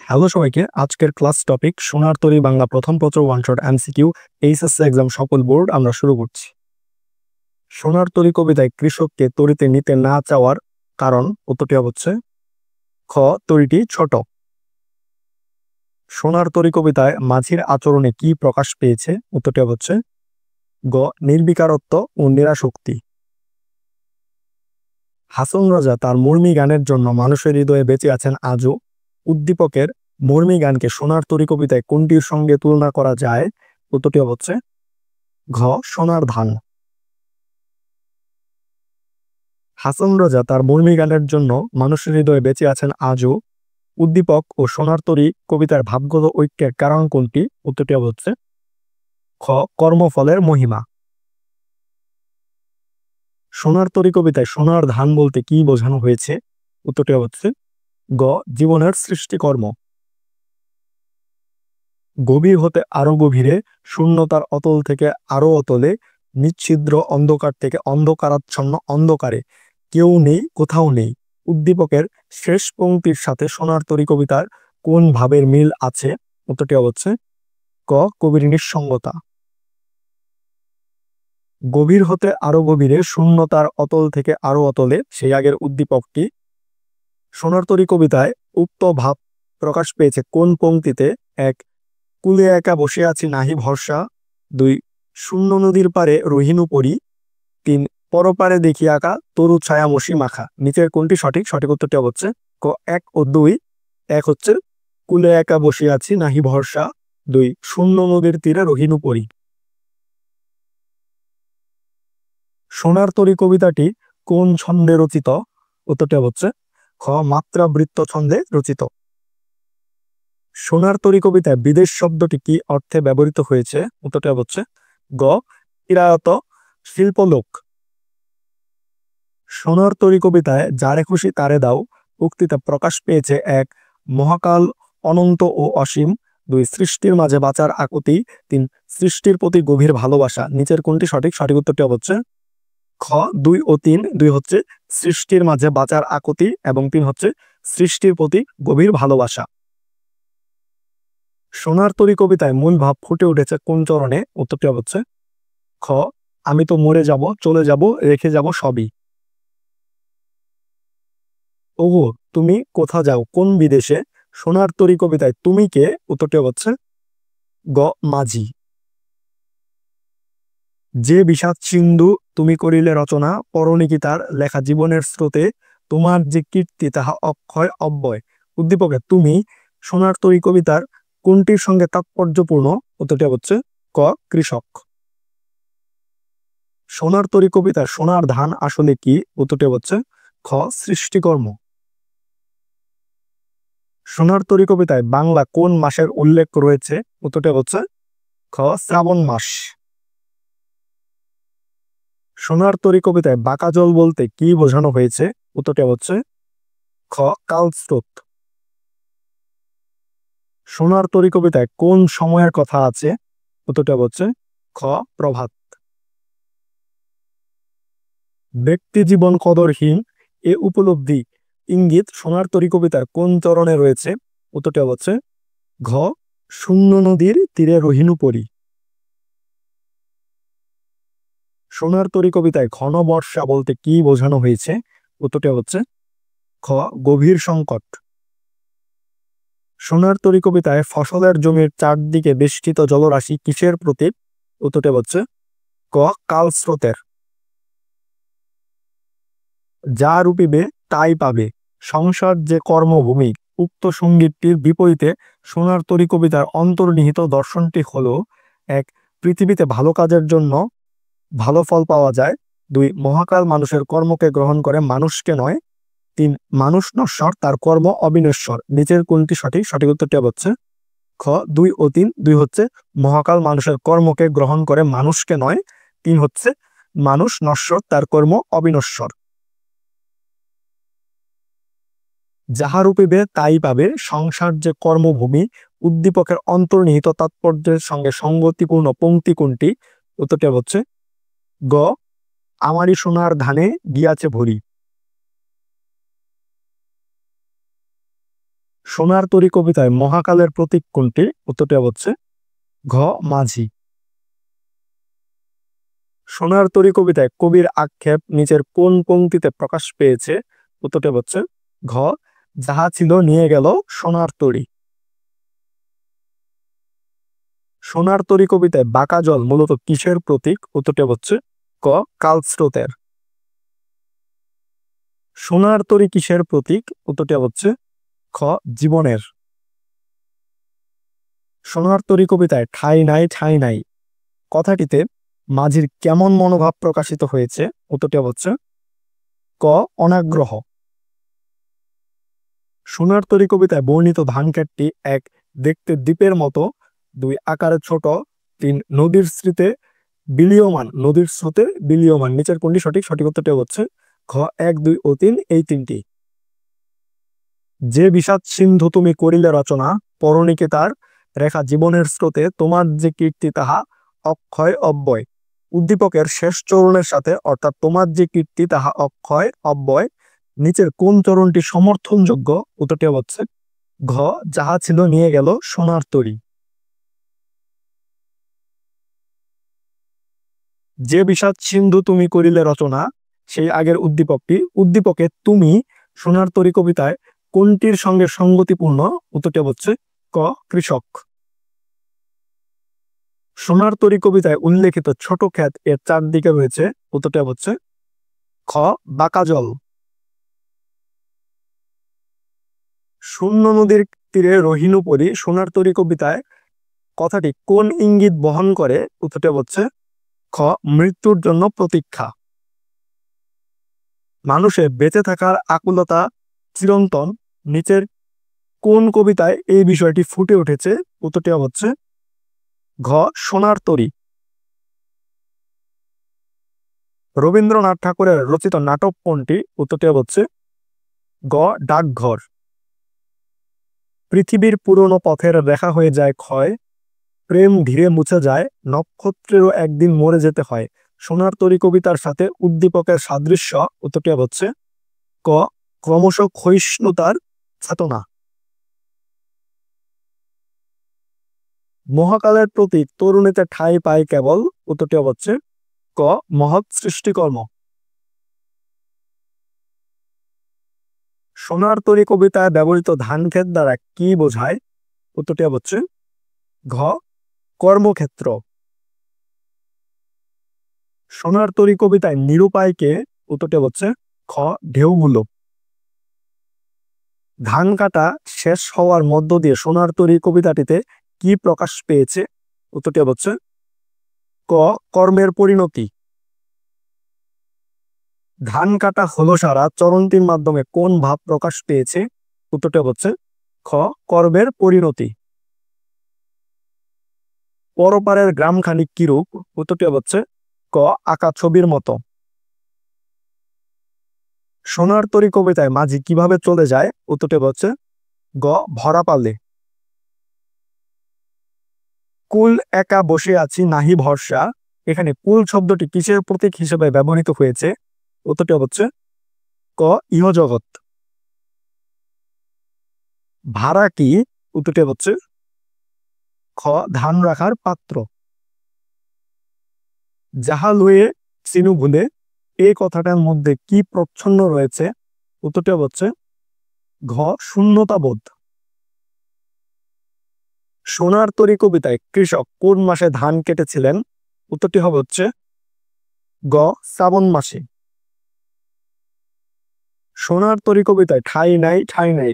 Hello সবাইকে, আজকের class topic সোনার তরী বাংলা প্রথম পত্র one shot MCQ HSC exam সফল বোর্ড। আমরা শুরু করছি। সোনার তরী কবিতায় কৃষককে তরীতে নিতে না চাওয়ার কারণ। উত্তরটি হচ্ছে খ, তরীটি ছোট। সোনার তরী কবিতায় মাঝির আচরণে কি প্রকাশ পেয়েছে? উত্তরটি হচ্ছে গ, নির্বিকারত্ব ও নিরাসক্তি। হাসন রাজা তার মর্মী গানের জন্য মানুষের হৃদয়ে বেঁচে আছেন আজও। উদ্দীপকের মর্মী গানকে সোনার তরী কবিতায় কোনটির সঙ্গে তুলনা করা যায়? উত্তরটি হচ্ছে ঘ, সোনার ধান। হাসন রাজা তার মর্মী গানের জন্য মানুষের হৃদয়ে বেঁচে আছেন আজও। উদ্দীপক ও সোনার তরী কবিতার ভাবগত ঐক্যের কারণ কোনটি? উত্তরটি হচ্ছে খ, কর্মফলের মহিমা। সোনার তরী কবিতায় সোনার ধান বলতে কি বোঝানো হয়েছে? উত্তরটি হচ্ছে গ, জীবনের সৃষ্টিকর্ম। গভীর হতে আরো গভীরে, শূন্যতার অতল থেকে আরো অতলে, নিচ্ছিদ্র অন্ধকার থেকে অন্ধকারাচ্ছন্ন অন্ধকারে, কেউ নেই কোথাও নেই। উদ্দীপকের শেষ পংক্তির সাথে সোনার তরী কবিতার কোন ভাবের মিল আছে? উত্তরটি হচ্ছে ক, কবির নিঃসঙ্গতা। গভীর হতে আরো গভীরে, শূন্যতার অতল থেকে আরো অতলে, সেই আগের উদ্দীপকটি। সোনার তরী কবিতায় উক্ত ভাব প্রকাশ পেয়েছে কোন পংক্তিতে? এক, কুলে একা বসে আছি নাহি ভরসা। দুই, শূন্য নদীর পারে রহিনু পরি। তিন, পরপারে দেখি আঁকা তরু ছায়া মসি মাখা। নিচের কোনটি সঠিক? সঠিক উত্তরটি হচ্ছে ক, এক ও দুই। এক হচ্ছে কুলে একা বসে আছি নাহি ভরসা। দুই, শূন্য নদীর তীরে রহিনু পরি। সোনার তরী কবিতাটি কোন ছন্দে রচিত? উত্তরটি হচ্ছে খ, মাত্রাবৃত্ত ছন্দে রচিত। সোনার তরী কবিতায় বিদেশ শব্দটি কি অর্থে ব্যবহৃত হয়েছে? উত্তরটি হচ্ছে গ, চিরায়ত শিল্পলোক। সোনার তরী কবিতায় যারে খুশি তারে দাও উক্তিতে প্রকাশ পেয়েছে এক, মহাকাল অনন্ত ও অসীম। দুই, সৃষ্টির মাঝে বাঁচার আকুতি। তিন, সৃষ্টির প্রতি গভীর ভালোবাসা। নিচের কোনটি সঠিক? সঠিক উত্তরটি হচ্ছে খ, দুই ও তিন। দুই হচ্ছে সৃষ্টির মাঝে বাঁচার আকুতি এবং তিন হচ্ছে সৃষ্টির প্রতি গভীর ভালোবাসা। সোনার তরী কবিতায় মূল ভাব ফুটে উঠেছে কোন চরণে? উত্তরটি হচ্ছে খ, আমি তো মরে যাব, চলে যাব, রেখে যাব সবই। ওগো তুমি কোথা যাও কোন বিদেশে। সোনার তরী কবিতায় তুমি কে? উত্তরটি হচ্ছে গ, মাঝি। যে বিষাদ সিন্ধু তুমি করিলে রচনা, পরনে কি তার লেখা জীবনের স্রোতে, তোমার যে কীর্তি তাহা অক্ষয় অব্যয়। উদ্দীপকে তুমি সোনার তরী কবিতার কোনটির সঙ্গে তাৎপর্যপূর্ণ? উত্তরটি হচ্ছে ক, কৃষক। সোনার তরী কবিতার সোনার ধান আসলে কি? উত্তরটি হচ্ছে খ, সৃষ্টিকর্ম। সোনার তরী কবিতায় বাংলা কোন মাসের উল্লেখ রয়েছে? উত্তরটি হচ্ছে খ, শ্রাবণ মাস। সোনার তরী কবিতায় বাঁকা জল বলতে কি বোঝানো হয়েছে? উত্তরটি হচ্ছে খ, কালস্রোত। সোনার তরী কবিতায় কোন সময়ের কথা আছে? উত্তরটি হচ্ছে খ, প্রভাত। ব্যক্তি জীবন কদরহীন এ উপলব্ধি ইঙ্গিত সোনার তরী কবিতার কোন চরণে রয়েছে? উত্তরটি হচ্ছে ঘ, শূন্য নদীর তীরে রহিনু পরি। সোনার তরী কবিতায় ঘন বর্ষা বলতে কি বোঝানো হয়েছে? উত্তরটি হচ্ছে খ, গভীর সংকট। সোনার তরী কবিতায় ফসলের জমির চারদিকে বেষ্টিত জলরাশি কিসের প্রতীক? উত্তরটি হচ্ছে ক, কালস্রোতের। যা রূপিবে তাই পাবে, সংসার যে কর্মভূমি। উক্ত সঙ্গীতটির বিপরীতে সোনার তরী কবিতার অন্তর্নিহিত দর্শনটি হলো এক, পৃথিবীতে ভালো কাজের জন্য ভালো ফল পাওয়া যায়। দুই, মহাকাল মানুষের কর্মকে গ্রহণ করে মানুষকে নয়। তিন, মানুষ নশ্বর তার কর্ম অবিনশ্বর। নিচের কোনটি সঠিক? সঠিক উত্তরটি হচ্ছে খ, দুই ও তিন। দুই হচ্ছে মহাকাল মানুষের কর্মকে গ্রহণ করে মানুষকে নয়। তিন হচ্ছে মানুষ নশ্বর তার কর্ম অবিনশ্বর। যাহা রূপিবে তাই পাবে, সংসার যে কর্মভূমি। উদ্দীপকের অন্তর্নিহিত তাৎপর্যের সঙ্গে সঙ্গতিপূর্ণ পংক্তি কোনটি? উত্তরটি হচ্ছে গ, আমারই সোনার ধানে গিয়াছে ভরি। সোনার তরী কবিতায় মহাকালের প্রতীক কোনটি? উত্তরটি হচ্ছে ঘ মাঝি। সোনার তরী কবিতায় কবির আক্ষেপ নিচের কোন পংক্তিতে প্রকাশ পেয়েছে? উত্তরটি হচ্ছে ঘ যাহা ছিল নিয়ে গেল সোনার তরী। সোনার তরী কবিতায় বাঁকা জল মূলত কিসের প্রতীক? উত্তরটি হচ্ছে ক কালস্রোতের। সোনার তরী কিসের প্রতীক? উত্তরটি হচ্ছে খ জীবনের। সোনার তরী কবিতায় ঠাঁই নাই ঠাঁই নাই কথাটিতে মাঝির কেমন মনোভাব প্রকাশিত হয়েছে? উত্তরটি হচ্ছে ক অনাগ্রহ। সোনার তরী কবিতায় বর্ণিত ধানক্ষেতটি এক দেখতে দ্বীপের মতো, দুই আকারে ছোট, তিন নদীর স্রোতে বিলীয়মান, নদীর স্রোতে বিলীয়মান। নিচের কোনটি সঠিক? সঠিক উত্তরটি হচ্ছে খ 1, 2 ও 3 এই তিনটি। যে বিষাদ সিন্ধু তুমি করিলে রচনা, পরণিকে তার রেখা জীবনের স্রোতে, তোমার যে কীর্তি তাহা অক্ষয় অব্যয়। উদ্দীপকের শেষ চরণের সাথে অর্থাৎ তোমার যে কীর্তি তাহা অক্ষয় অব্যয় নিচের কোন চরণটি সমর্থনযোগ্য? উত্তরটি হচ্ছে ঘ যাহা ছিল নিয়ে গেল সোনার তরী। যে বিষাদ সিন্ধু তুমি করিলে রচনা, সেই আগের উদ্দীপকটি। উদ্দীপকে তুমি সোনার তরী কবিতায় কোনটির সঙ্গে সঙ্গতিপূর্ণ? উত্তরটি হচ্ছে ক কৃষক। সোনার তরী কবিতায় উল্লেখিত ছোট ক্ষেত এর চারদিকে রয়েছে। উত্তরটি হচ্ছে খ বাঁকা জল। শূন্য নদীর তীরে রহিনু পরী সোনার তরী কবিতায় কথাটি কোন ইঙ্গিত বহন করে? উত্তরটি হচ্ছে খ মৃত্যুর জন্য প্রতীক্ষা। মানুষের বেঁচে থাকার আকুলতা চিরন্তন নিচের কোন কবিতায় এই বিষয়টি ফুটে উঠেছে? উত্তরটি হচ্ছে ঘ সোনার তরী। রবীন্দ্রনাথ ঠাকুরের রচিত নাটক কোনটি? উত্তরটি হচ্ছে গ ডাকঘর। পৃথিবীর পুরনো পথের রেখা হয়ে যায় ক্ষয়, প্রেম ধীরে মুছে যায়, নক্ষত্রেরও একদিন মরে যেতে হয়। সোনার তরী কবিতার সাথে উদ্দীপকের সাদৃশ্য? উত্তরটি হচ্ছে ক ক্রমশ ক্ষয়িষ্ণুতার চেতনা। মহাকালের প্রতীক তরুণীতে ঠাঁই পায় কেবল। উত্তরটি হচ্ছে ক মহৎ সৃষ্টিকর্ম। সোনার তরী কবিতায় ব্যবহৃত ধানক্ষেত দ্বারা কি বোঝায়? উত্তরটি হচ্ছে ঘ কর্মক্ষেত্র। সোনার তরী কবিতায় নিরুপায়কে? উত্তরটি হচ্ছে খ ঢেউগুলো। ধান কাটা শেষ হওয়ার মধ্য দিয়ে সোনার তরী কবিতাটিতে কি প্রকাশ পেয়েছে? উত্তরটি হচ্ছে ক কর্মের পরিণতি। ধান কাটা হলো সারা চরণটির মাধ্যমে কোন ভাব প্রকাশ পেয়েছে? উত্তরটি হচ্ছে খ কর্মের পরিণতি। পরপারের গ্রামখানি কিরূপ? উত্তরটি হচ্ছে ক আঁকা ছবির মতো। সোনার তরী কবিতায় মাঝি কিভাবে চলে যায়? উত্তরটি হচ্ছে গ ভরা পালে। কুল একা বসে আছি নাহি ভরসা, এখানে কুল শব্দটি কিসের প্রতীক হিসেবে ব্যবহৃত হয়েছে? উত্তরটি হচ্ছে ক ইহজগৎ। ভাড়া কি? উত্তরটি হচ্ছে খ ধান রাখার পাত্র। যাহা লয়ে চিনু ভুলে এই কথাটার মধ্যে কি প্রচ্ছন্ন রয়েছে? উত্তরটি হচ্ছে ঘ শূন্যতা বোধ। সোনার তরী কবিতায় কৃষক কোন মাসে ধান কেটেছিলেন? উত্তরটি হচ্ছে গ শ্রাবণ মাসে। সোনার তরী কবিতায় ঠাঁই নাই ঠাঁই নাই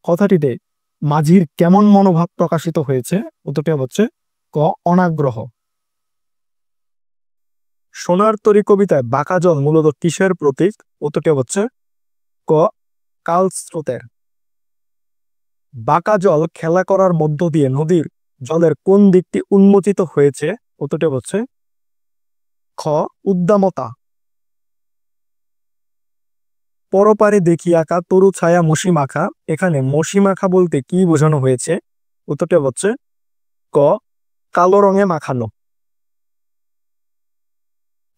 কথাটিতে মাঝির কেমন মনোভাব প্রকাশিত হয়েছে? উত্তরটি হচ্ছে ক অনাগ্রহ। সোনার তরী কবিতায় বাঁকা জল মূলত কিসের প্রতীক? উত্তরটি হচ্ছে ক কালস্রোতের। বাঁকা জল খেলা করার মধ্য দিয়ে নদীর জলের কোন দিকটি উন্মোচিত হয়েছে? উত্তরটি হচ্ছে খ উদ্দামতা। পরপারে দেখি আঁকা তরু ছায়া মসি মাখা, এখানে মসি মাখা বলতে কি বোঝানো হয়েছে? উত্তরটি হচ্ছে ক কালো রঙে মাখানো।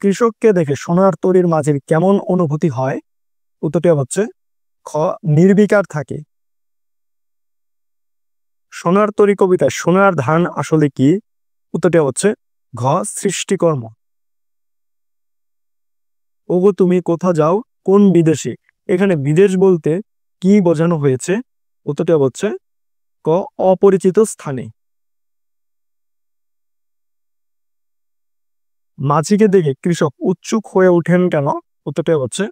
কৃষককে দেখে সোনার তরীর মাঝির কেমন অনুভূতি হয়? উত্তরটি হচ্ছে খ নির্বিকার থাকে। সোনার তরী কবিতায় সোনার ধান আসলে কি? উত্তরটি হচ্ছে ঘ সৃষ্টিকর্ম। ওগো তুমি কোথা যাও কোন বিদেশে, এখানে বিদেশ বলতে কি বোঝানো হয়েছে? উত্তরটি হচ্ছে ক অপরিচিত স্থানে। মাঝিকে দেখে কৃষক উৎসুক হয়ে ওঠেন কেন? উত্তরটি হচ্ছে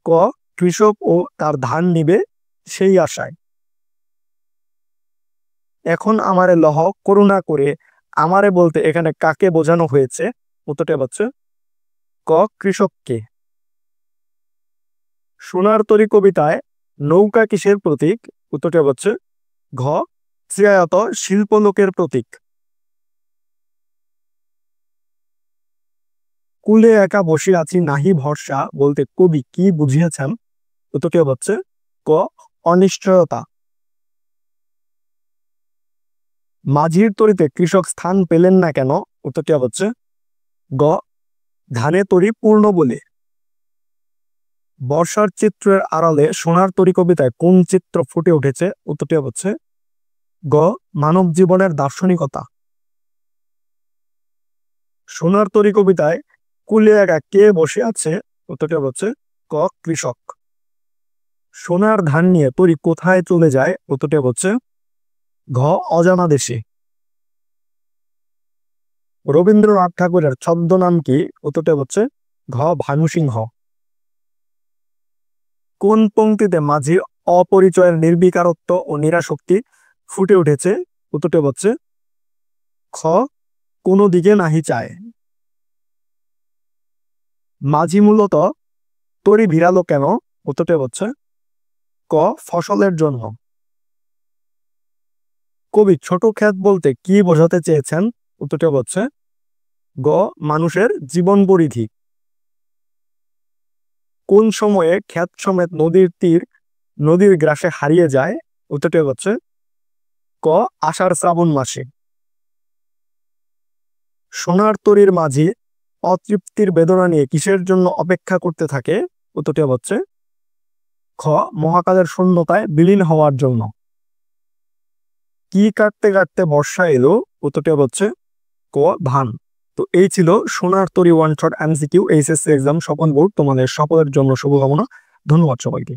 ক কৃষক ও তার ধান নিবে সেই আশায়। এখন আমারে লহ করুণা করে, আমারে বলতে এখানে কাকে বোঝানো হয়েছে? উত্তরটি হচ্ছে ক কৃষককে। সোনার তরী কবিতায় নৌকা কিসের প্রতীক? উত্তরটি হচ্ছে ঘ চিরায়ত শিল্পলোকের প্রতীক। কুলে একা বসে আছি নাহি ভরসা বলতে কবি কি বুঝিয়েছেন? উত্তরটি হচ্ছে ক অনিশ্চয়তা। মাঝির তরীতে কৃষক স্থান পেলেন না কেন? উত্তরটি হচ্ছে গ ধানে তরী পূর্ণ বলে। বর্ষার চিত্রের আড়ালে সোনার তরী কবিতায় কোন চিত্র ফুটে উঠেছে? উত্তরটি হচ্ছে গ মানব জীবনের দার্শনিকতা। সোনার তরী কবিতায় কুলে একা কে বসে আছে? উত্তরটি হচ্ছে ক কৃষক। সোনার ধান নিয়ে তরী কোথায় চলে যায়? উত্তরটি হচ্ছে ঘ অজানা দেশে। রবীন্দ্রনাথ ঠাকুরের ছদ্মনাম কি? উত্তরটি হচ্ছে ঘ ভানুসিংহ। কোন পংক্তিতে মাঝির অপরিচয়ের নির্বিকারত্ব ও নিরাসক্তি ফুটে উঠেছে? উত্তরটি হচ্ছে খ কোনো দিকে নাহি চায়। মাঝি মূলত তরী ভিড়ালো কেন? উত্তরটি হচ্ছে ক ফসলের জন্য। কবি ছোট ক্ষেত বলতে কি বোঝাতে চেয়েছেন? উত্তরটি হচ্ছে গ মানুষের জীবন পরিধি। কোন সময়ে ক্ষেত সমেত নদীর তীর নদীর গ্রাসে হারিয়ে যায়? উত্তরটি হচ্ছে ক আষাঢ় শ্রাবণ মাসে। সোনার তরীর মাঝি অতৃপ্তির বেদনা নিয়ে কিসের জন্য অপেক্ষা করতে থাকে? উত্তরটি হচ্ছে খ মহাকালের শূন্যতায় বিলীন হওয়ার জন্য। কি কাটতে কাটতে বর্ষা এলো? উত্তরটি হচ্ছে ক ধান। তো এই ছিল Sonar Tori one shot MCQ HSC exam স্বপন বোর্ড। তোমাদের সকলের জন্য শুভকামনা। ধন্যবাদ সবাইকে।